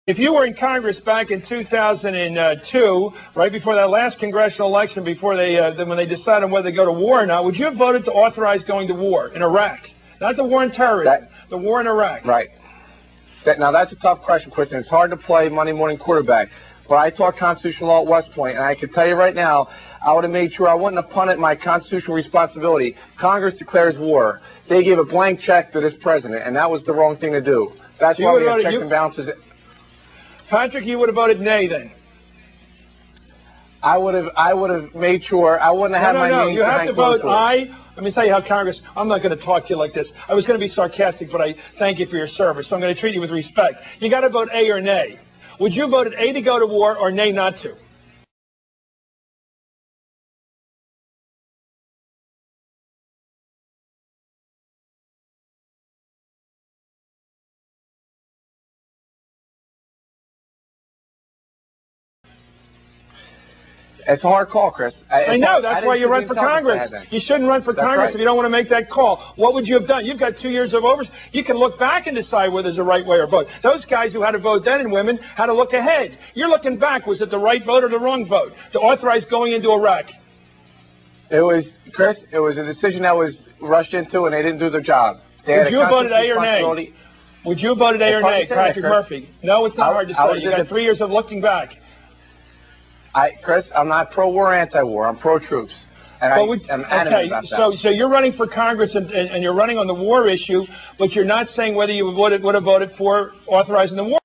If you were in Congress back in 2002, right before that last congressional election, before when they decided on whether to go to war or not, would you have voted to authorize going to war in Iraq? Not the war on terrorism, the war in Iraq. Right. Now, that's a tough question, Chris, and it's hard to play Monday morning quarterback. But I taught constitutional law at West Point, and I can tell you right now, I would have made sure I wouldn't have punted my constitutional responsibility. Congress declares war. They gave a blank check to this president, and that was the wrong thing to do. That's why we have checks and balances. Patrick, you would have voted nay then. I would have made sure I wouldn't have had my name. You have to vote aye. Let me tell you how Congress. I'm not going to talk to you like this. I was going to be sarcastic, but I thank you for your service, so I'm going to treat you with respect. You got to vote A or nay. Would you vote A to go to war or nay not to? It's a hard call, Chris. I know. That's why you run for Congress. You shouldn't run for Congress if you don't want to make that call. What would you have done? You've got 2 years of oversight. You can look back and decide whether there's a right way or vote. Those guys who had to vote then and women had to look ahead. You're looking back. Was it the right vote or the wrong vote to authorize going into Iraq? It was, Chris, it was a decision that was rushed into, and they didn't do their job. Would you have voted A or nay? Would you have voted A or nay, Patrick Murphy? No, it's not hard to say. You got 3 years of looking back. Chris, I'm not pro-war, anti-war. I'm pro-troops. And I'm adamant about that. So you're running for Congress and you're running on the war issue, but you're not saying whether you would have voted for authorizing the war.